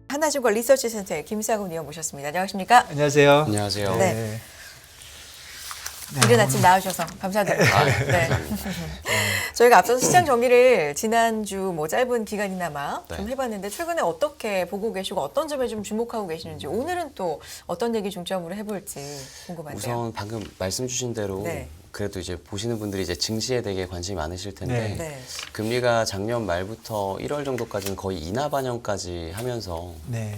하나증권 리서치센터의 김상훈 의원 모셨습니다. 안녕하십니까? 안녕하세요. 안녕하세요. 네. 이른 아침 나오셔서 감사드립니다. 네. 저희가 앞서서 시장 정리를 지난주 뭐 짧은 기간이나마 좀 해봤는데 최근에 어떻게 보고 계시고 어떤 점에 좀 주목하고 계시는지 오늘은 또 어떤 얘기 중점으로 해볼지 궁금한데요. 우선 방금 말씀 주신 대로 그래도 이제 보시는 분들이 이제 증시에 되게 관심이 많으실 텐데 금리가 작년 말부터 1월 정도까지는 거의 인하 반영까지 하면서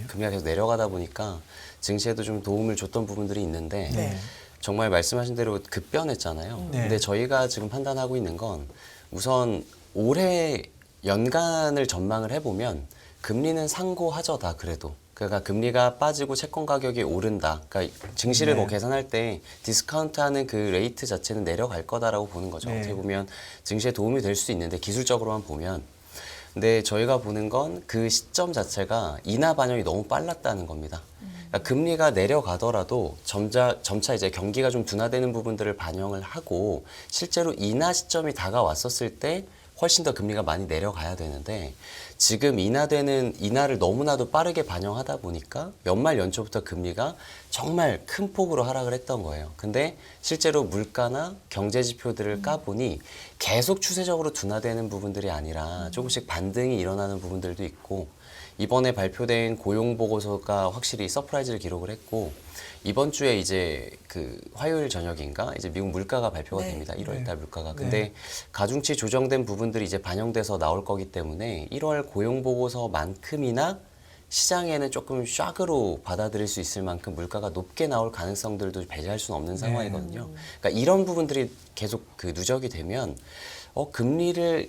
금리가 계속 내려가다 보니까 증시에도 좀 도움을 줬던 부분들이 있는데 정말 말씀하신 대로 급변했잖아요. 근데 저희가 지금 판단하고 있는 건 우선 올해 연간을 전망을 해보면 금리는 상고하저다 그래도. 그러니까 금리가 빠지고 채권 가격이 오른다. 그러니까 증시를 뭐 계산할 때 디스카운트하는 그 레이트 자체는 내려갈 거다라고 보는 거죠. 어떻게 보면 증시에 도움이 될 수 있는데 기술적으로만 보면. 근데 저희가 보는 건 그 시점 자체가 인하 반영이 너무 빨랐다는 겁니다. 그러니까 금리가 내려가더라도 점차 이제 경기가 좀 둔화되는 부분들을 반영을 하고 실제로 인하 시점이 다가왔었을 때 훨씬 더 금리가 많이 내려가야 되는데 지금 인하를 너무나도 빠르게 반영하다 보니까 연말 연초부터 금리가 정말 큰 폭으로 하락을 했던 거예요. 근데 실제로 물가나 경제 지표들을 까보니 계속 추세적으로 둔화되는 부분들이 아니라 조금씩 반등이 일어나는 부분들도 있고 이번에 발표된 고용 보고서가 확실히 서프라이즈를 기록을 했고 이번 주에 이제 그 화요일 저녁인가 이제 미국 물가가 발표가 됩니다. 1월 달 물가가. 근데 가중치 조정된 부분들이 이제 반영돼서 나올 거기 때문에 1월 고용 보고서만큼이나 시장에는 조금 샥으로 받아들일 수 있을 만큼 물가가 높게 나올 가능성들도 배제할 수는 없는 상황이거든요. 그러니까 이런 부분들이 계속 그 누적이 되면 금리를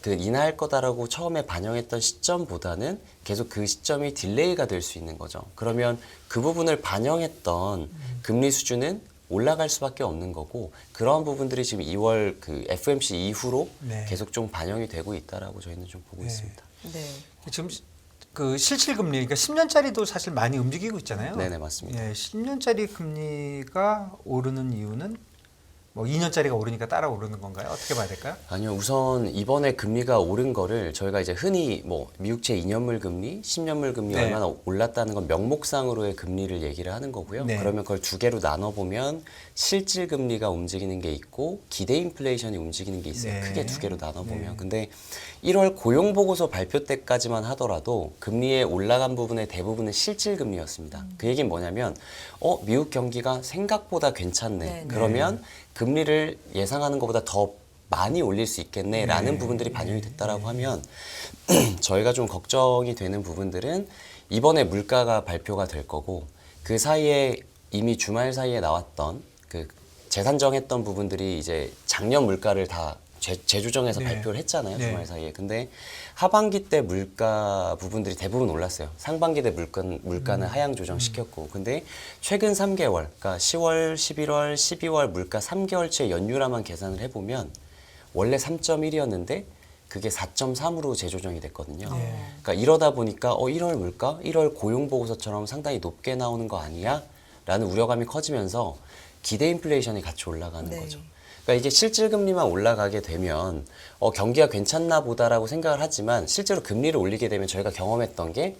인하할 거다라고 처음에 반영했던 시점보다는 계속 그 시점이 딜레이가 될 수 있는 거죠. 그러면 그 부분을 반영했던 금리 수준은 올라갈 수밖에 없는 거고 그런 부분들이 지금 2월 그 FOMC 이후로 계속 좀 반영이 되고 있다라고 저희는 좀 보고 있습니다. 지금 그 실질 금리, 그러니까 10년짜리도 사실 많이 움직이고 있잖아요. 네네 맞습니다. 10년짜리 금리가 오르는 이유는 뭐 2년짜리가 오르니까 따라 오르는 건가요? 어떻게 봐야 될까요? 아니요. 우선 이번에 금리가 오른 거를 저희가 이제 흔히 뭐 미국채 2년물 금리, 10년물 금리 얼마나 올랐다는 건 명목상으로의 금리를 얘기를 하는 거고요. 그러면 그걸 두 개로 나눠보면 실질 금리가 움직이는 게 있고 기대 인플레이션이 움직이는 게 있어요. 크게 두 개로 나눠보면. 근데 1월 고용 보고서 발표 때까지만 하더라도 금리에 올라간 부분의 대부분은 실질 금리였습니다. 그 얘기는 뭐냐면 미국 경기가 생각보다 괜찮네. 그러면 금리를 예상하는 것보다 더 많이 올릴 수 있겠네라는 부분들이 반영이 됐다라고 하면 저희가 좀 걱정이 되는 부분들은 이번에 물가가 발표가 될 거고 그 사이에 이미 주말 사이에 나왔던 그 재산정했던 부분들이 이제 작년 물가를 다 재조정해서 발표를 했잖아요. 주말 사이에. 근데 하반기 때 물가 부분들이 대부분 올랐어요. 상반기 때 물가는 하향 조정시켰고. 근데 최근 3개월, 그러니까 10월, 11월, 12월 물가 3개월치의 연율화만 계산을 해보면 원래 3.1이었는데 그게 4.3으로 재조정이 됐거든요. 그러니까 이러다 보니까 1월 물가, 1월 고용 보고서처럼 상당히 높게 나오는 거 아니야? 라는 우려감이 커지면서 기대 인플레이션이 같이 올라가는 거죠. 그러니까 이게 실질 금리만 올라가게 되면 경기가 괜찮나 보다라고 생각을 하지만 실제로 금리를 올리게 되면 저희가 경험했던 게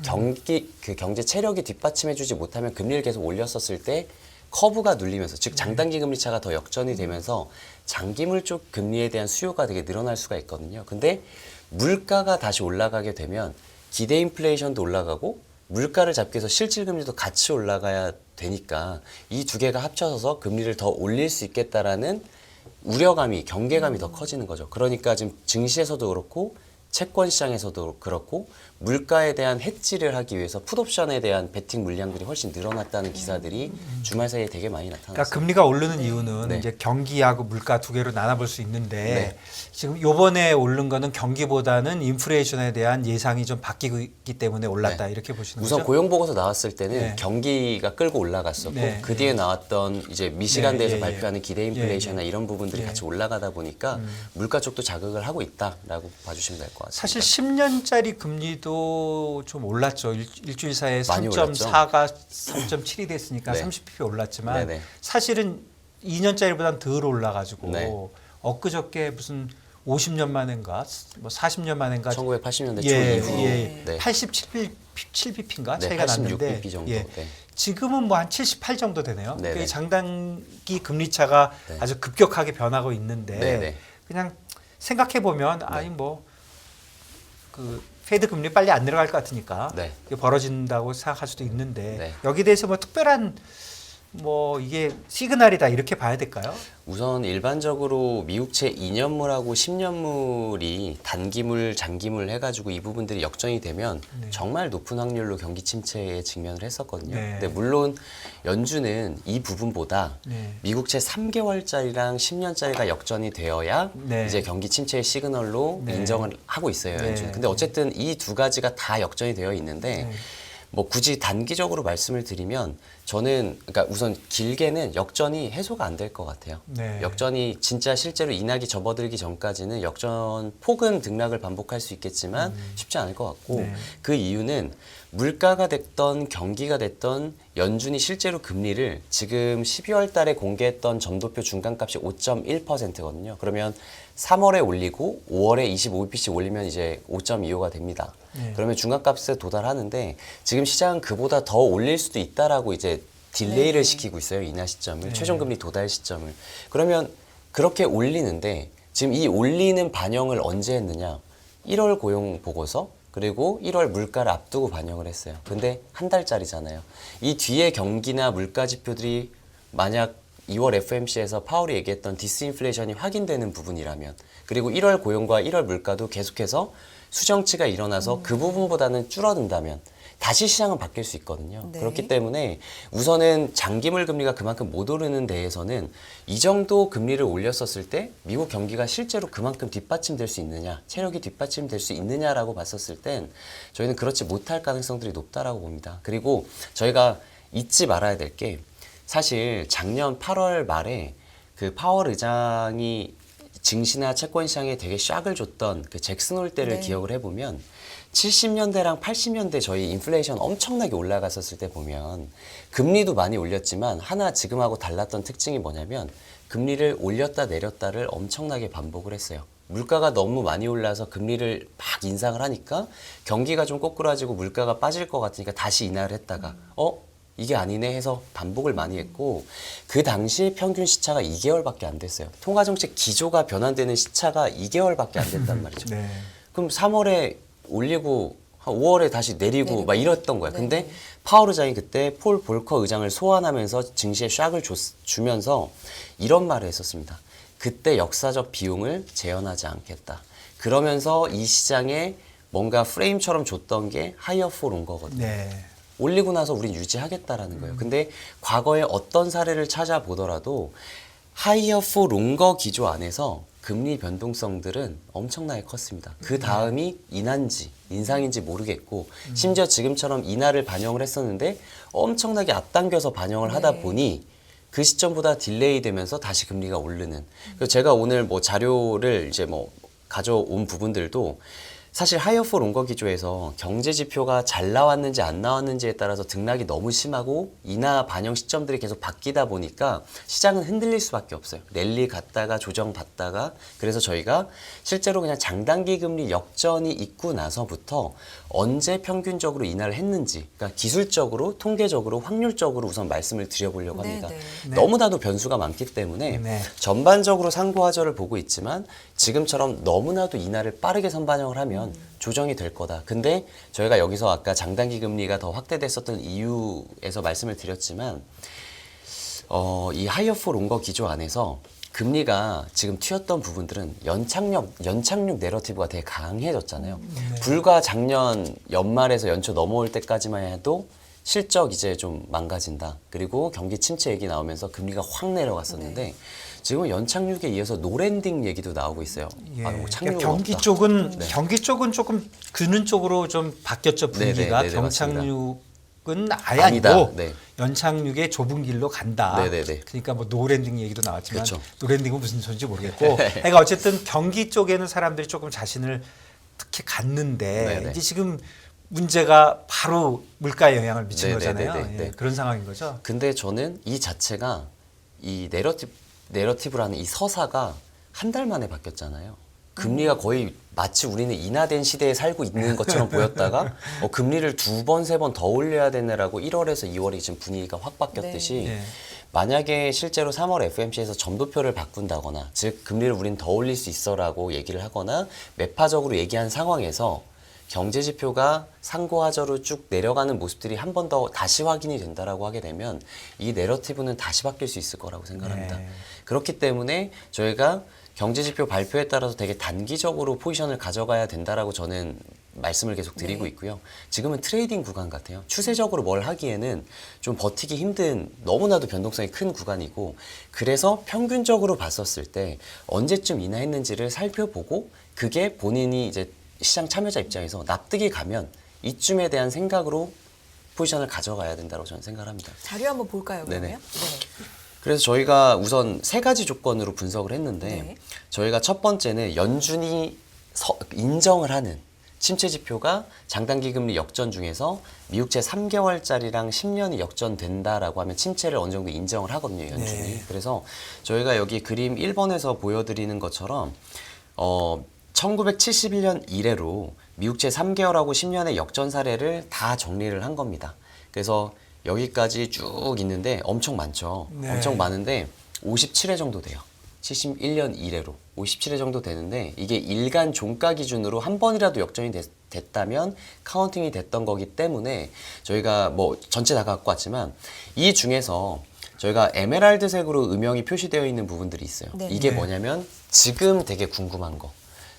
경제 체력이 뒷받침해주지 못하면 금리를 계속 올렸었을 때 커브가 눌리면서 즉 장단기 금리 차가 더 역전이 되면서 장기물 쪽 금리에 대한 수요가 되게 늘어날 수가 있거든요. 근데 물가가 다시 올라가게 되면 기대 인플레이션도 올라가고 물가를 잡기 위해서 실질 금리도 같이 올라가야 되니까 이 두 개가 합쳐져서 금리를 더 올릴 수 있겠다라는 우려감이, 경계감이 더 커지는 거죠. 그러니까 지금 증시에서도 그렇고 채권 시장에서도 그렇고 물가에 대한 해지를 하기 위해서 풋옵션에 대한 베팅 물량들이 훨씬 늘어났다는 기사들이 주말 사이에 되게 많이 나타났어요. 그러니까 금리가 오르는 이유는 이제 경기하고 물가 두 개로 나눠볼 수 있는데 지금 요번에 오른 거는 경기보다는 인플레이션에 대한 예상이 좀 바뀌고 있기 때문에 올랐다 이렇게 보시는 거죠? 우선 고용 보고서 나왔을 때는 경기가 끌고 올라갔었고 그 뒤에 나왔던 이제 미시간대에서 발표하는 기대 인플레이션이나 이런 부분들이 같이 올라가다 보니까 물가 쪽도 자극을 하고 있다라고 봐주시면 될 것 같습니다. 사실 10년짜리 금리도 좀 올랐죠. 일주일 사이에 많이 3.4가 3.7이 됐으니까 30pp 올랐지만 사실은 2년짜리보다는 덜 올라가지고 엊그저께 무슨 50년 만인가 뭐 40년 만인가 1980년대 초 예, 이후 예, 네. 87bp인가 네, 차이가 났는데 86bp 정도. 예. 네. 지금은 뭐 한 78 정도 되네요. 네네. 그러니까 장단기 금리 차가 네. 아주 급격하게 변하고 있는데 네네. 그냥 생각해 보면 아니 뭐 그 페드 금리 빨리 안 내려갈 것 같으니까 네. 이게 벌어진다고 생각할 수도 있는데 네. 여기에 대해서 뭐 특별한 뭐 이게 시그널이다 이렇게 봐야 될까요? 우선 일반적으로 미국채 2년물하고 10년물이 단기물, 장기물 해가지고 이 부분들이 역전이 되면 네. 정말 높은 확률로 경기 침체에 직면을 했었거든요. 네. 근데 물론 연준은 이 부분보다 네. 미국채 3개월짜리랑 10년짜리가 역전이 되어야 네. 이제 경기 침체의 시그널로 네. 인정을 하고 있어요, 네. 연준. 근데 어쨌든 이 두 가지가 다 역전이 되어 있는데 네. 뭐 굳이 단기적으로 말씀을 드리면 저는 그러니까 우선 길게는 역전이 해소가 안 될 것 같아요. 네. 역전이 진짜 실제로 인하기 접어들기 전까지는 역전 폭은 등락을 반복할 수 있겠지만 쉽지 않을 것 같고 네. 그 이유는 물가가 됐던 경기가 됐던 연준이 실제로 금리를 지금 12월 달에 공개했던 점도표 중간값이 5.1%거든요. 그러면 3월에 올리고 5월에 25bp씩 올리면 이제 5.25가 됩니다. 네. 그러면 중간값에 도달하는데 지금 시장은 그보다 더 올릴 수도 있다라고 이제 딜레이를 네. 시키고 있어요. 인하 시점을. 네. 최종금리 도달 시점을. 그러면 그렇게 올리는데 지금 이 올리는 반영을 언제 했느냐. 1월 고용 보고서 그리고 1월 물가를 앞두고 반영을 했어요. 근데 한 달짜리잖아요. 이 뒤에 경기나 물가 지표들이 만약 2월 FMC에서 파월이 얘기했던 디스인플레이션이 확인되는 부분이라면 그리고 1월 고용과 1월 물가도 계속해서 수정치가 일어나서 그 부분보다는 줄어든다면 다시 시장은 바뀔 수 있거든요. 네. 그렇기 때문에 우선은 장기물 금리가 그만큼 못 오르는 데에서는 이 정도 금리를 올렸었을 때 미국 경기가 실제로 그만큼 뒷받침될 수 있느냐, 체력이 뒷받침될 수 있느냐라고 봤었을 땐 저희는 그렇지 못할 가능성들이 높다라고 봅니다. 그리고 저희가 잊지 말아야 될 게 사실 작년 8월 말에 그 파월 의장이 증시나 채권 시장에 되게 샥을 줬던 그 잭슨 홀 때를 네. 기억을 해보면 70년대랑 80년대 저희 인플레이션 엄청나게 올라갔었을 때 보면 금리도 많이 올렸지만 하나 지금하고 달랐던 특징이 뭐냐면 금리를 올렸다 내렸다를 엄청나게 반복을 했어요. 물가가 너무 많이 올라서 금리를 막 인상을 하니까 경기가 좀 꼬꾸라지고 물가가 빠질 것 같으니까 다시 인하를 했다가 이게 아니네 해서 반복을 많이 했고 그 당시 평균 시차가 2개월밖에 안 됐어요. 통화정책 기조가 변환되는 시차가 2개월밖에 안 됐단 말이죠. 네. 그럼 3월에 올리고 한 5월에 다시 내리고 막 이랬던 거야. 근데 네. 파월 의장이 그때 폴 볼커 의장을 소환하면서 증시에 샥을 주면서 이런 말을 했었습니다. 그때 역사적 비용을 재현하지 않겠다. 그러면서 이 시장에 뭔가 프레임처럼 줬던 게 하이어 포 롱거거든요. 네. 올리고 나서 우린 유지하겠다라는 거예요. 근데 과거에 어떤 사례를 찾아보더라도 하이어 포 롱거 기조 안에서 금리 변동성들은 엄청나게 컸습니다. 그 다음이 인하인지 인상인지 모르겠고 심지어 지금처럼 인하를 반영을 했었는데 엄청나게 앞당겨서 반영을 하다 네. 보니 그 시점보다 딜레이 되면서 다시 금리가 오르는. 그래서 제가 오늘 뭐 자료를 이제 뭐 가져온 부분들도 사실 하이어 포 롱거 기조에서 경제 지표가 잘 나왔는지 안 나왔는지에 따라서 등락이 너무 심하고 인하 반영 시점들이 계속 바뀌다 보니까 시장은 흔들릴 수밖에 없어요. 랠리 갔다가 조정 받다가 그래서 저희가 실제로 그냥 장단기 금리 역전이 있고 나서부터 언제 평균적으로 인하를 했는지 그러니까 기술적으로 통계적으로 확률적으로 우선 말씀을 드려보려고 합니다. 네. 너무나도 변수가 많기 때문에 네. 전반적으로 상고하저를 보고 있지만 지금처럼 너무나도 인하를 빠르게 선반영을 하면 조정이 될 거다. 근데 저희가 여기서 아까 장단기 금리가 더 확대됐었던 이유에서 말씀을 드렸지만 이 하이어 포 롱거 기조 안에서 금리가 지금 튀었던 부분들은 연착륙 내러티브가 되게 강해졌잖아요. 불과 작년 연말에서 연초 넘어올 때까지만 해도 실적 이제 좀 망가진다. 그리고 경기 침체 얘기 나오면서 금리가 확 내려갔었는데 지금은 연착륙에 이어서 노랜딩 얘기도 나오고 있어요. 예. 뭐 그러니까 경기 쪽은 조금 그는 쪽으로 좀 바뀌었죠 분위기가. 네네네, 경착륙은 아예 아니다. 아니고 네. 연착륙의 좁은 길로 간다. 네네네. 그러니까 뭐 노랜딩 얘기도 나왔지만 그렇죠. 노랜딩은 무슨 소리인지 모르겠고. 그러니까 어쨌든 경기 쪽에는 사람들이 조금 자신을 특히 갖는데 네네. 이제 지금 문제가 바로 물가에 영향을 미친 네네네네. 거잖아요. 예, 네. 그런 상황인 거죠. 근데 저는 이 자체가 이 내러티브라는 이 서사가 한 달 만에 바뀌었잖아요. 금리가 거의 마치 우리는 인하된 시대에 살고 있는 것처럼 보였다가 금리를 2번, 3번 더 올려야 되네라고 1월에서 2월이 지금 분위기가 확 바뀌었듯이 네. 만약에 실제로 3월 FOMC에서 점도표를 바꾼다거나 즉 금리를 우린 더 올릴 수 있어라고 얘기를 하거나 매파적으로 얘기한 상황에서 경제 지표가 상고하저로 쭉 내려가는 모습들이 한 번 더 다시 확인이 된다라고 하게 되면 이 내러티브는 다시 바뀔 수 있을 거라고 생각합니다. 네. 그렇기 때문에 저희가 경제 지표 발표에 따라서 되게 단기적으로 포지션을 가져가야 된다라고 저는 말씀을 계속 드리고 있고요. 지금은 트레이딩 구간 같아요. 추세적으로 뭘 하기에는 좀 버티기 힘든 너무나도 변동성이 큰 구간이고 그래서 평균적으로 봤었을 때 언제쯤 인하했는지를 살펴보고 그게 본인이 이제 시장 참여자 입장에서 납득이 가면 이쯤에 대한 생각으로 포지션을 가져가야 된다고 저는 생각을 합니다. 자료 한번 볼까요, 그러면? 네네. 네. 그래서 저희가 우선 3가지 조건으로 분석을 했는데 네. 저희가 첫 번째는 연준이 인정을 하는 침체 지표가 장단기 금리 역전 중에서 미국채 3개월짜리랑 10년이 역전된다라고 하면 침체를 어느 정도 인정을 하거든요, 연준이. 네. 그래서 저희가 여기 그림 1번에서 보여드리는 것처럼 1971년 이래로 미국채 3개월하고 10년의 역전 사례를 다 정리를 한 겁니다. 그래서 여기까지 쭉 있는데 엄청 많죠. 네. 엄청 많은데 57회 정도 돼요. 71년 이래로 57회 정도 되는데 이게 일간 종가 기준으로 한 번이라도 역전이 됐다면 카운팅이 됐던 거기 때문에 저희가 뭐 전체 다 갖고 왔지만 이 중에서 저희가 에메랄드색으로 음영이 표시되어 있는 부분들이 있어요. 네. 이게 뭐냐면 지금 되게 궁금한 거.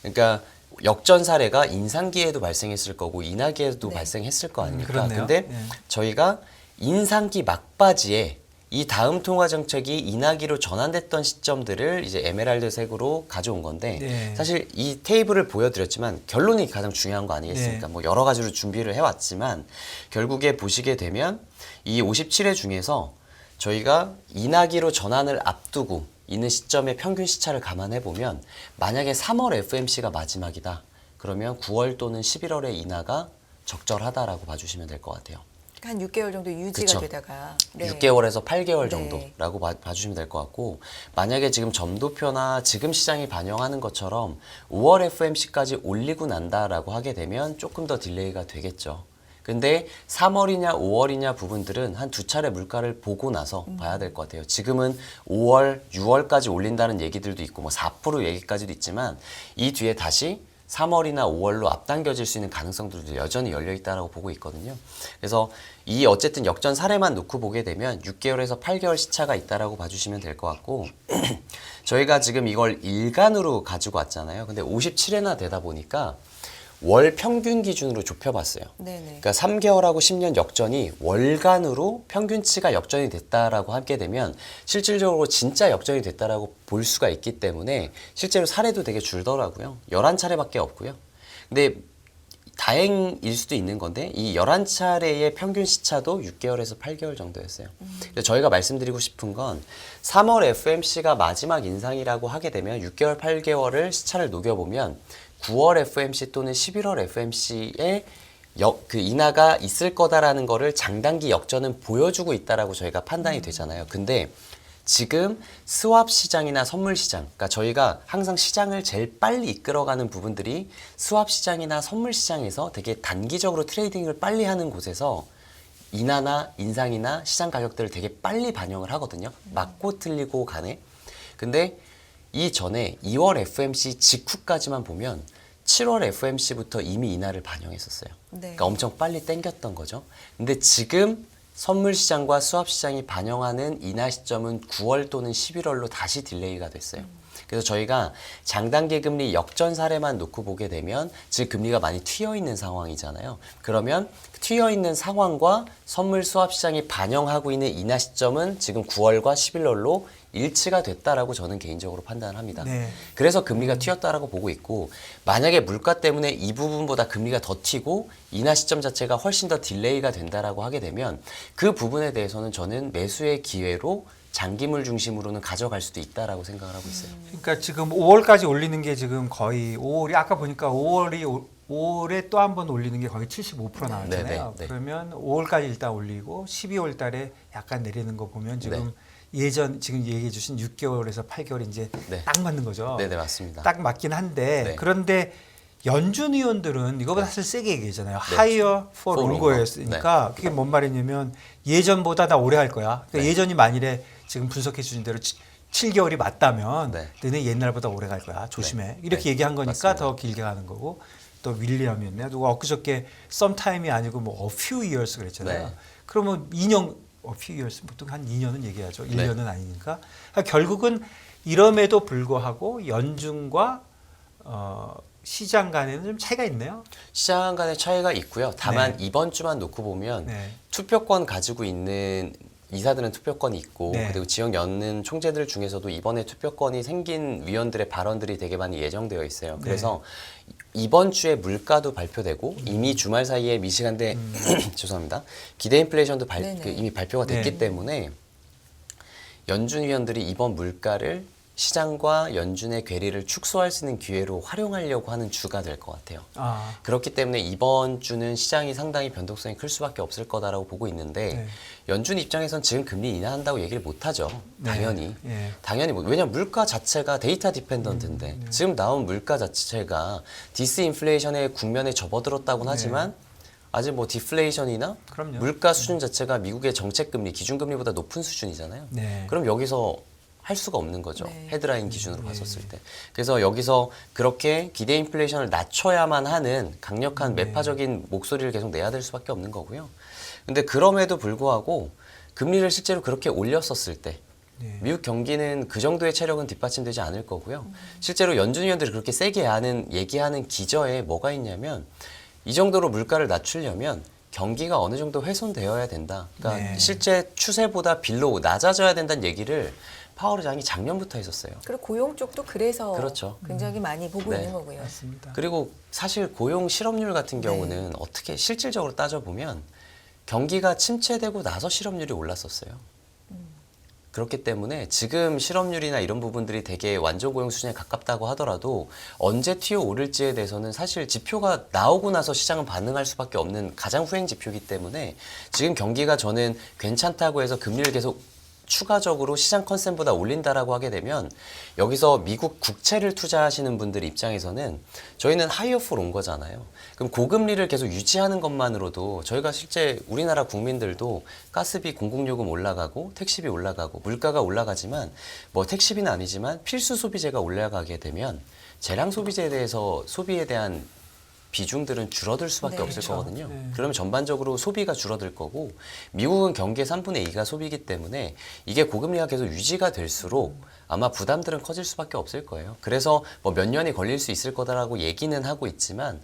그러니까 역전 사례가 인상기에도 발생했을 거고 인하기에도 네. 발생했을 거 아닙니까? 그렇네요. 근데 네. 저희가 인상기 막바지에 이 다음 통화 정책이 인하기로 전환됐던 시점들을 이제 에메랄드색으로 가져온 건데 네. 사실 이 테이블을 보여드렸지만 결론이 가장 중요한 거 아니겠습니까? 네. 뭐 여러 가지로 준비를 해왔지만 결국에 보시게 되면 이 57회 중에서 저희가 인하기로 전환을 앞두고 있는 시점의 평균 시차를 감안해 보면 만약에 3월 FOMC가 마지막이다. 그러면 9월 또는 11월의 인하가 적절하다라고 봐주시면 될 것 같아요. 한 6개월 정도 유지가 그쵸. 되다가. 네. 6개월에서 8개월 네. 정도라고 봐주시면 될 것 같고 만약에 지금 점도표나 지금 시장이 반영하는 것처럼 5월 FOMC까지 올리고 난다라고 하게 되면 조금 더 딜레이가 되겠죠. 근데 3월이냐 5월이냐 부분들은 한 2차례 물가를 보고 나서 봐야 될 것 같아요. 지금은 5월, 6월까지 올린다는 얘기들도 있고 뭐 4% 얘기까지도 있지만 이 뒤에 다시 3월이나 5월로 앞당겨질 수 있는 가능성들도 여전히 열려 있다라고 보고 있거든요. 그래서 이 어쨌든 역전 사례만 놓고 보게 되면 6개월에서 8개월 시차가 있다라고 봐주시면 될 것 같고 저희가 지금 이걸 일간으로 가지고 왔잖아요. 근데 57회나 되다 보니까 월 평균 기준으로 좁혀봤어요. 네네. 그러니까 3개월하고 10년 역전이 월간으로 평균치가 역전이 됐다라고 하게 되면 실질적으로 진짜 역전이 됐다라고 볼 수가 있기 때문에 실제로 사례도 되게 줄더라고요. 11차례밖에 없고요. 근데 다행일 수도 있는 건데 이 11차례의 평균 시차도 6개월에서 8개월 정도였어요. 그래서 저희가 말씀드리고 싶은 건 3월 FOMC가 마지막 인상이라고 하게 되면 6개월, 8개월을 시차를 녹여보면 9월 FOMC 또는 11월 FOMC에 그 인하가 있을 거다라는 거를 장단기 역전은 보여주고 있다라고 저희가 판단이 되잖아요. 근데 지금 스왑 시장이나 선물 시장, 그러니까 저희가 항상 시장을 제일 빨리 이끌어가는 부분들이 스왑 시장이나 선물 시장에서 되게 단기적으로 트레이딩을 빨리 하는 곳에서 인하나 인상이나 시장 가격들을 되게 빨리 반영을 하거든요. 맞고 틀리고 간에. 근데 이 전에 2월 FOMC 직후까지만 보면 7월 FOMC부터 이미 인하를 반영했었어요. 네. 그러니까 엄청 빨리 땡겼던 거죠. 근데 지금 선물 시장과 수합 시장이 반영하는 인하 시점은 9월 또는 11월로 다시 딜레이가 됐어요. 그래서 저희가 장단기 금리 역전 사례만 놓고 보게 되면 즉 금리가 많이 튀어 있는 상황이잖아요. 그러면 튀어 있는 상황과 선물 수합 시장이 반영하고 있는 인하 시점은 지금 9월과 11월로 일치가 됐다라고 저는 개인적으로 판단을 합니다. 네. 그래서 금리가 튀었다라고 보고 있고 만약에 물가 때문에 이 부분보다 금리가 더 튀고 인하 시점 자체가 훨씬 더 딜레이가 된다라고 하게 되면 그 부분에 대해서는 저는 매수의 기회로 장기물 중심으로는 가져갈 수도 있다라고 생각을 하고 있어요. 그러니까 지금 5월까지 올리는 게 지금 거의 5월이 아까 보니까 5월에 또 한 번 올리는 게 거의 75% 나왔잖아요. 네. 그러면 5월까지 일단 올리고 12월 달에 약간 내리는 거 보면 지금 예전 지금 얘기해 주신 6개월에서 8개월이 이제 네. 딱 맞는 거죠. 네, 맞습니다. 딱 맞긴 한데 네. 그런데 연준 위원들은 이거보다 사실 세게 얘기했잖아요. 네. higher for For longer였으니까 그게 뭔 말이냐면 예전보다 나 오래 할 거야. 그러니까 네. 예전이 만일에 지금 분석해 주신 대로 7개월이 맞다면 네. 너네 옛날보다 오래 갈 거야. 조심해. 네. 이렇게 네. 얘기한 거니까 맞습니다. 더 길게 가는 거고 또 윌리엄이었네요. 누가 엊그저께 sometime이 아니고 뭐 a few years 그랬잖아요. 네. 그러면 2년 a few years 보통 한 2년은 얘기하죠. 1년은 네. 아니니까. 그러니까 결국은 이럼에도 불구하고 연준과 시장 간에는 좀 차이가 있네요. 시장 간의 차이가 있고요. 다만 네. 이번 주만 놓고 보면 네. 투표권 가지고 있는 이사들은 투표권이 있고 네. 그리고 지역 연는 총재들 중에서도 이번에 투표권이 생긴 위원들의 발언들이 되게 많이 예정되어 있어요. 그래서 이번 주에 물가도 발표되고 이미 주말 사이에 미시간대 죄송합니다. 기대 인플레이션도 이미 발표가 됐기 네. 때문에 연준 위원들이 이번 물가를 시장과 연준의 괴리를 축소할 수 있는 기회로 활용하려고 하는 주가 될 것 같아요. 아, 그렇기 때문에 이번 주는 시장이 상당히 변동성이 클 수밖에 없을 거다라고 보고 있는데 네. 연준 입장에선 지금 금리 인하한다고 얘기를 못하죠. 네. 당연히. 예. 당연히 왜냐면 물가 자체가 데이터 디펜던트인데 지금 나온 물가 자체가 디스인플레이션의 국면에 접어들었다고는 하지만 아직 뭐 디플레이션이나 그럼요. 물가 수준 자체가 미국의 정책금리, 기준금리보다 높은 수준이잖아요. 네. 그럼 여기서 할 수가 없는 거죠. 네. 헤드라인 기준으로 봤었을 때. 그래서 여기서 그렇게 기대 인플레이션을 낮춰야만 하는 강력한 매파적인 목소리를 계속 내야 될 수밖에 없는 거고요. 근데 그럼에도 불구하고 금리를 실제로 그렇게 올렸었을 때 네. 미국 경기는 그 정도의 체력은 뒷받침되지 않을 거고요. 실제로 연준 위원들이 그렇게 세게 얘기하는 기저에 뭐가 있냐면 이 정도로 물가를 낮추려면 경기가 어느 정도 훼손되어야 된다. 그러니까 네. 실제 추세보다 빌로우 낮아져야 된다는 얘기를 파월 의장이 작년부터 했었어요. 그리고 고용 쪽도 그래서 그렇죠. 굉장히 많이 보고 네. 있는 거고요. 맞습니다. 그리고 사실 고용 실업률 같은 경우는 어떻게 실질적으로 따져보면 경기가 침체되고 나서 실업률이 올랐었어요. 그렇기 때문에 지금 실업률이나 이런 부분들이 되게 완전 고용 수준에 가깝다고 하더라도 언제 튀어 오를지에 대해서는 사실 지표가 나오고 나서 시장은 반응할 수밖에 없는 가장 후행 지표이기 때문에 지금 경기가 저는 괜찮다고 해서 금리를 계속 추가적으로 시장 컨센보다 올린다라고 하게 되면 여기서 미국 국채를 투자하시는 분들 입장에서는 저희는 하이어풀 온 거잖아요. 그럼 고금리를 계속 유지하는 것만으로도 저희가 실제 우리나라 국민들도 가스비, 공공요금 올라가고 택시비 올라가고 물가가 올라가지만 뭐 택시비는 아니지만 필수 소비재가 올라가게 되면 재량 소비재에 대해서 소비에 대한 비중들은 줄어들 수밖에 네. 없을 그렇죠. 거거든요. 네. 그러면 전반적으로 소비가 줄어들 거고 미국은 경기의 3분의 2가 소비이기 때문에 이게 고금리가 계속 유지가 될수록 아마 부담들은 커질 수밖에 없을 거예요. 그래서 뭐 몇 년이 걸릴 수 있을 거다라고 얘기는 하고 있지만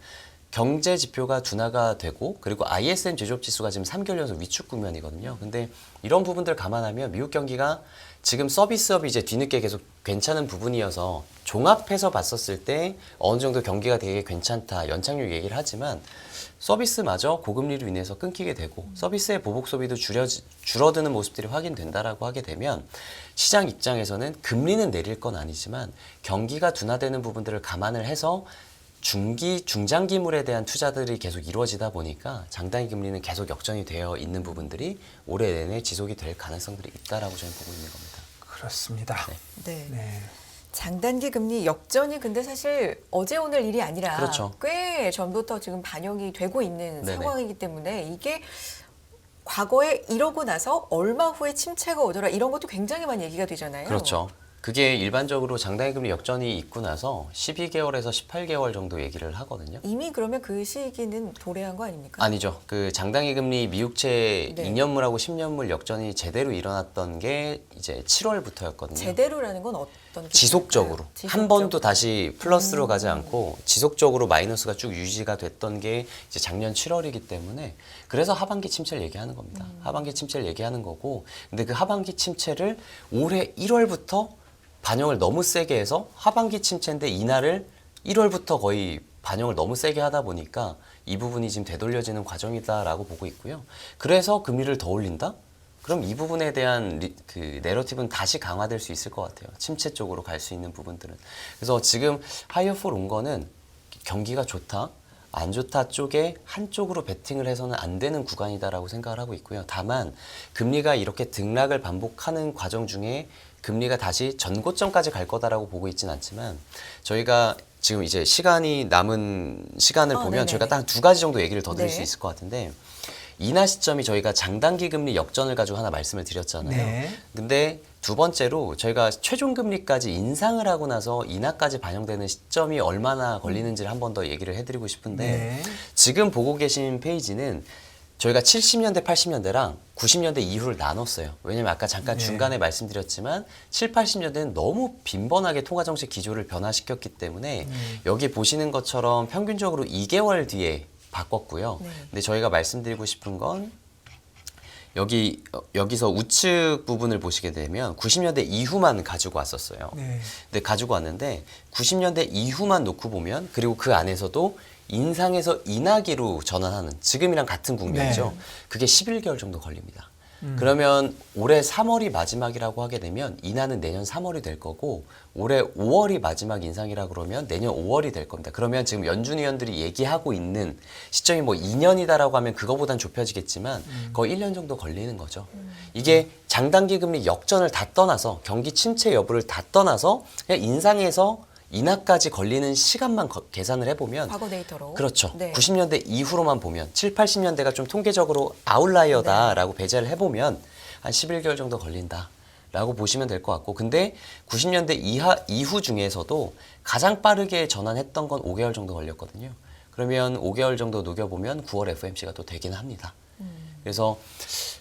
경제 지표가 둔화가 되고 그리고 ISM 제조업 지수가 지금 3개월 연속 위축 국면이거든요. 근데 이런 부분들 감안하면 미국 경기가 지금 서비스업이 이제 뒤늦게 계속 괜찮은 부분이어서 종합해서 봤었을 때 어느 정도 경기가 되게 괜찮다 연착륙 얘기를 하지만 서비스마저 고금리로 인해서 끊기게 되고 서비스의 보복 소비도 줄어드는 모습들이 확인된다라고 하게 되면 시장 입장에서는 금리는 내릴 건 아니지만 경기가 둔화되는 부분들을 감안을 해서 중장기물에 대한 투자들이 계속 이루어지다 보니까 장단기 금리는 계속 역전이 되어 있는 부분들이 올해 내내 지속이 될 가능성들이 있다라고 저는 보고 있는 겁니다. 그렇습니다. 네. 네. 장단기 금리 역전이 근데 사실 어제 오늘 일이 아니라 그렇죠. 꽤 전부터 지금 반영이 되고 있는 네네. 상황이기 때문에 이게 과거에 이러고 나서 얼마 후에 침체가 오더라 이런 것도 굉장히 많이 얘기가 되잖아요. 그렇죠. 그게 일반적으로 장단기 금리 역전이 있고 나서 12개월에서 18개월 정도 얘기를 하거든요. 이미 그러면 그 시기는 도래한 거 아닙니까? 아니죠. 그 장단기 금리 미국채 네. 2년물하고 10년물 역전이 제대로 일어났던 게 이제 7월부터였거든요. 제대로라는 건 어떤 지속적으로 기준일까요? 한 번도 다시 플러스로 가지 않고 지속적으로 마이너스가 쭉 유지가 됐던 게 이제 작년 7월이기 때문에 그래서 하반기 침체를 얘기하는 겁니다. 하반기 침체를 얘기하는 거고 근데 그 하반기 침체를 올해 1월부터 반영을 너무 세게 해서 하반기 침체인데 이날을 1월부터 거의 반영을 너무 세게 하다 보니까 이 부분이 지금 되돌려지는 과정이다라고 보고 있고요. 그래서 금리를 더 올린다? 그럼 이 부분에 대한 그 내러티브는 다시 강화될 수 있을 것 같아요. 침체 쪽으로 갈 수 있는 부분들은. 그래서 지금 하이어폴 온 거는 경기가 좋다. 안 좋다 쪽에 한쪽으로 베팅을 해서는 안 되는 구간이다라고 생각을 하고 있고요. 다만 금리가 이렇게 등락을 반복하는 과정 중에 금리가 다시 전고점까지 갈 거다라고 보고 있지는 않지만 저희가 지금 이제 시간이 남은 시간을 보면 네네네. 저희가 딱 한 2가지 정도 얘기를 더 드릴 네. 수 있을 것 같은데 인하 시점이 저희가 장단기 금리 역전을 가지고 하나 말씀을 드렸잖아요. 네. 근데 두 번째로 저희가 최종 금리까지 인상을 하고 나서 인하까지 반영되는 시점이 얼마나 걸리는지를 한 번 더 얘기를 해드리고 싶은데 네. 지금 보고 계신 페이지는 저희가 70년대, 80년대랑 90년대 이후를 나눴어요. 왜냐면 아까 잠깐 네. 중간에 말씀드렸지만 7, 80년대는 너무 빈번하게 통화정책 기조를 변화시켰기 때문에 여기 보시는 것처럼 평균적으로 2개월 뒤에 바꿨고요. 네. 근데 저희가 말씀드리고 싶은 건 여기서 우측 부분을 보시게 되면 90년대 이후만 가지고 왔었어요. 네. 근데 가지고 왔는데 90년대 이후만 놓고 보면 그리고 그 안에서도 인상에서 인하기로 전환하는 지금이랑 같은 국면이죠. 네. 그게 11개월 정도 걸립니다. 그러면 올해 3월이 마지막이라고 하게 되면 인하는 내년 3월이 될 거고 올해 5월이 마지막 인상이라 그러면 내년 5월이 될 겁니다. 그러면 지금 연준 위원들이 얘기하고 있는 시점이 뭐 2년이다라고 하면 그거보단 좁혀지겠지만 거의 1년 정도 걸리는 거죠. 이게 장단기 금리 역전을 다 떠나서 경기 침체 여부를 다 떠나서 그냥 인상에서 인하까지 걸리는 시간만 계산을 해보면 과거 데이터로. 그렇죠. 네. 90년대 이후로만 보면 7, 80년대가 좀 통계적으로 아웃라이어다라고 배제를 해보면 한 11개월 정도 걸린다라고 보시면 될 것 같고 근데 90년대 이후 중에서도 가장 빠르게 전환했던 건 5개월 정도 걸렸거든요. 그러면 5개월 정도 녹여보면 9월 FOMC가 또 되긴 합니다. 그래서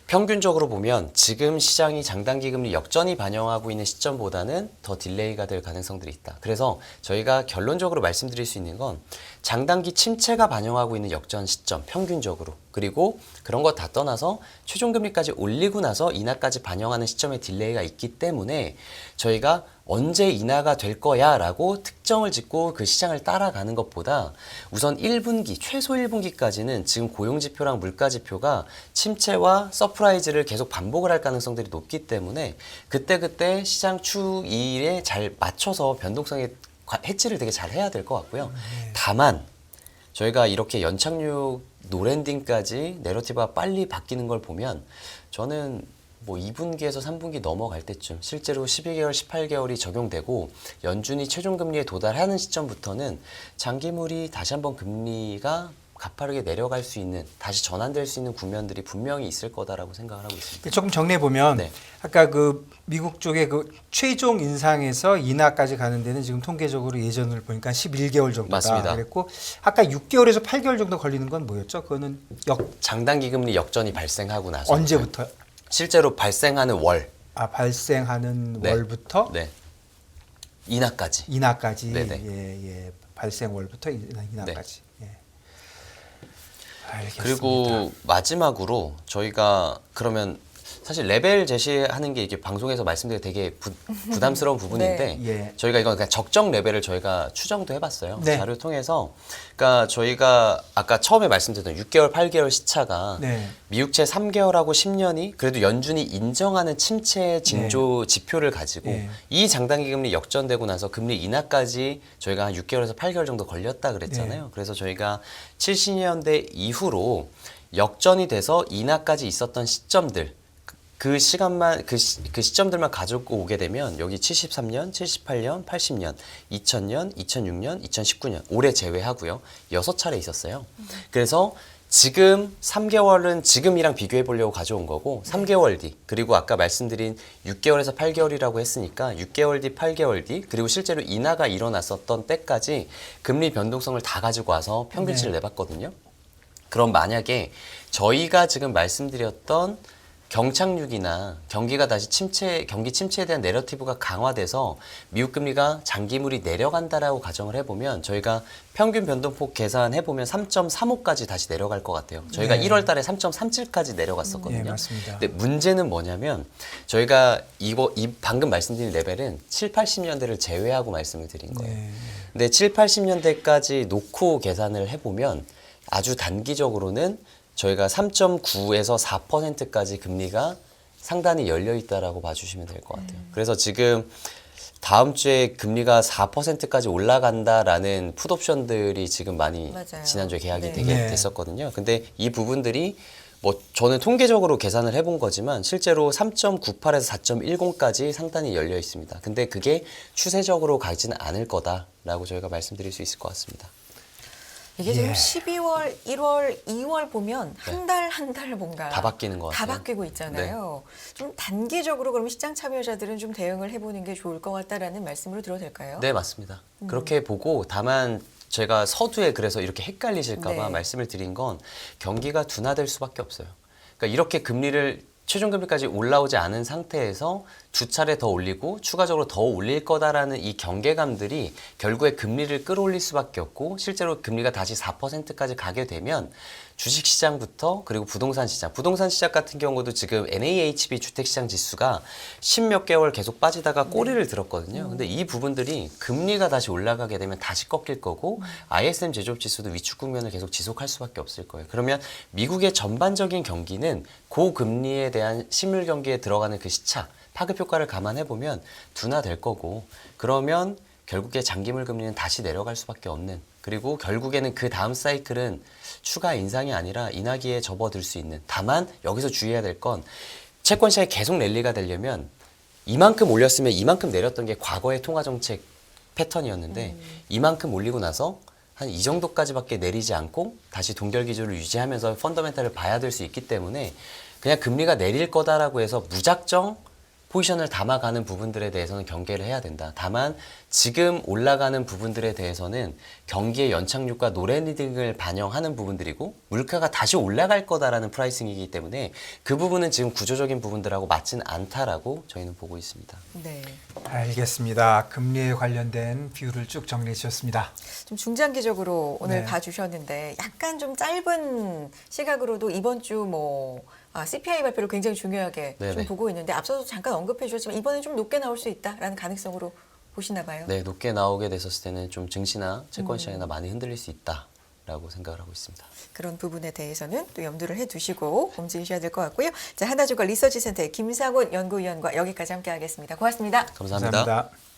평균적으로 보면 지금 시장이 장단기 금리 역전이 반영하고 있는 시점보다는 더 딜레이가 될 가능성들이 있다. 그래서 저희가 결론적으로 말씀드릴 수 있는 건 장단기 침체가 반영하고 있는 역전 시점 평균적으로 그리고 그런 거 다 떠나서 최종 금리까지 올리고 나서 인하까지 반영하는 시점에 딜레이가 있기 때문에 저희가 언제 인하가 될 거야 라고 특정을 짓고 그 시장을 따라가는 것보다 우선 1분기, 최소 1분기까지는 지금 고용지표랑 물가지표가 침체와 서프라이즈를 계속 반복을 할 가능성들이 높기 때문에 그때그때 시장 추이에 잘 맞춰서 변동성에 해지를 되게 잘 해야 될 것 같고요. 다만 저희가 이렇게 연착륙 노랜딩까지 내러티브가 빨리 바뀌는 걸 보면 저는 뭐 2분기에서 3분기 넘어갈 때쯤 실제로 12개월, 18개월이 적용되고 연준이 최종 금리에 도달하는 시점부터는 장기물이 다시 한번 금리가 가파르게 내려갈 수 있는 다시 전환될 수 있는 국면들이 분명히 있을 거다라고 생각을 하고 있습니다. 조금 정리해 보면 네. 아까 그 미국 쪽의 그 최종 인상에서 인하까지 가는 데는 지금 통계적으로 예전을 보니까 11개월 정도다 맞습니다. 그랬고 아까 6개월에서 8개월 정도 걸리는 건 뭐였죠? 그거는 장단기 금리 역전이 발생하고 나서 언제부터? 실제로 발생하는 월, 발생하는 네. 월부터 네. 인하까지. 인하까지 네네. 예. 발생 월부터 인하까지. 예. 알겠습니다. 그리고 마지막으로 저희가 그러면 사실 레벨 제시하는 게 이게 방송에서 말씀드리기 되게 부담스러운 부분인데 네. 예. 저희가 이건 그냥 적정 레벨을 저희가 추정도 해봤어요. 네. 자료를 통해서. 그러니까 저희가 아까 처음에 말씀드렸던 6개월, 8개월 시차가 네. 미국채 3개월하고 10년이 그래도 연준이 인정하는 침체 징조 지표를 가지고 네. 이 장단기 금리 역전되고 나서 금리 인하까지 저희가 한 6개월에서 8개월 정도 걸렸다 그랬잖아요. 네. 그래서 저희가 70년대 이후로 역전이 돼서 인하까지 있었던 시점들 그 시간만 그 시점들만 가지고 오게 되면 여기 73년, 78년, 80년, 2000년, 2006년, 2019년 올해 제외하고요. 6차례 있었어요. 그래서 지금 3개월은 지금이랑 비교해 보려고 가져온 거고 3개월 뒤 그리고 아까 말씀드린 6개월에서 8개월이라고 했으니까 6개월 뒤, 8개월 뒤 그리고 실제로 인하가 일어났었던 때까지 금리 변동성을 다 가지고 와서 평균치를 내봤거든요. 그럼 만약에 저희가 지금 말씀드렸던 경착륙이나 경기가 다시 경기 침체에 대한 내러티브가 강화돼서 미국 금리가 장기물이 내려간다라고 가정을 해보면 저희가 평균 변동폭 계산해보면 3.35까지 다시 내려갈 것 같아요. 저희가 네. 1월 달에 3.37까지 내려갔었거든요. 네, 맞습니다. 근데 문제는 뭐냐면 저희가 방금 말씀드린 레벨은 7, 80년대를 제외하고 말씀을 드린 거예요. 네. 근데 7, 80년대까지 놓고 계산을 해보면 아주 단기적으로는 저희가 3.9에서 4%까지 금리가 상단이 열려 있다라고 봐주시면 될 것 같아요. 그래서 지금 다음 주에 금리가 4%까지 올라간다라는 풋옵션들이 지금 많이 맞아요. 지난주에 계약이 네. 되게 네. 됐었거든요. 근데 이 부분들이 뭐 저는 통계적으로 계산을 해본 거지만 실제로 3.98에서 4.10까지 상단이 열려 있습니다. 근데 그게 추세적으로 가지는 않을 거다라고 저희가 말씀드릴 수 있을 것 같습니다. 이게 지금 예. 12월, 1월, 2월 보면 한 달 한 달 뭔가 다 바뀌는 것 다 같아요. 바뀌고 있잖아요. 좀 단기적으로 그럼 시장 참여자들은 좀 대응을 해보는 게 좋을 것 같다라는 말씀으로 들어도 될까요? 네, 맞습니다. 그렇게 보고 다만 제가 서두에 그래서 이렇게 헷갈리실까 봐 네. 말씀을 드린 건 경기가 둔화될 수밖에 없어요. 그러니까 이렇게 금리를 최종금리까지 올라오지 않은 상태에서 두 차례 더 올리고 추가적으로 더 올릴 거다라는 이 경계감들이 결국에 금리를 끌어올릴 수밖에 없고 실제로 금리가 다시 4%까지 가게 되면 주식시장부터 그리고 부동산 시장 같은 경우도 지금 NAHB 주택시장 지수가 10몇 개월 계속 빠지다가 꼬리를 들었거든요. 근데 이 부분들이 금리가 다시 올라가게 되면 다시 꺾일 거고 ISM 제조업 지수도 위축 국면을 계속 지속할 수밖에 없을 거예요. 그러면 미국의 전반적인 경기는 고금리에 대한 실물 경기에 들어가는 그 시차, 파급 효과를 감안해 보면 둔화될 거고 그러면 결국에 장기물 금리는 다시 내려갈 수밖에 없는 그리고 결국에는 그 다음 사이클은 추가 인상이 아니라 인하기에 접어들 수 있는 다만 여기서 주의해야 될 건 채권 시장이 계속 랠리가 되려면 이만큼 올렸으면 이만큼 내렸던 게 과거의 통화정책 패턴이었는데 이만큼 올리고 나서 한 이 정도까지밖에 내리지 않고 다시 동결 기조를 유지하면서 펀더멘탈을 봐야 될 수 있기 때문에 그냥 금리가 내릴 거다라고 해서 무작정 포지션을 담아가는 부분들에 대해서는 경계를 해야 된다. 다만 지금 올라가는 부분들에 대해서는 경기의 연착륙과 노래 등을 반영하는 부분들이고 물가가 다시 올라갈 거다라는 프라이싱이기 때문에 그 부분은 지금 구조적인 부분들하고 맞지는 않다라고 저희는 보고 있습니다. 네. 알겠습니다. 금리에 관련된 비율을 쭉 정리해 주셨습니다. 좀 중장기적으로 오늘 네. 봐주셨는데 약간 좀 짧은 시각으로도 이번 주 CPI 발표를 굉장히 중요하게 좀 네네. 보고 있는데 앞서도 잠깐 언급해 주셨지만 이번에 좀 높게 나올 수 있다라는 가능성으로 보시나 봐요. 네, 높게 나오게 됐었을 때는 좀 증시나 채권 시장이나 많이 흔들릴 수 있다라고 생각을 하고 있습니다. 그런 부분에 대해서는 또 염두를 해두시고 검증하셔야 될 것 같고요. 자, 하나증권 리서치센터의 김상훈 연구위원과 여기까지 함께하겠습니다. 고맙습니다. 감사합니다. 감사합니다.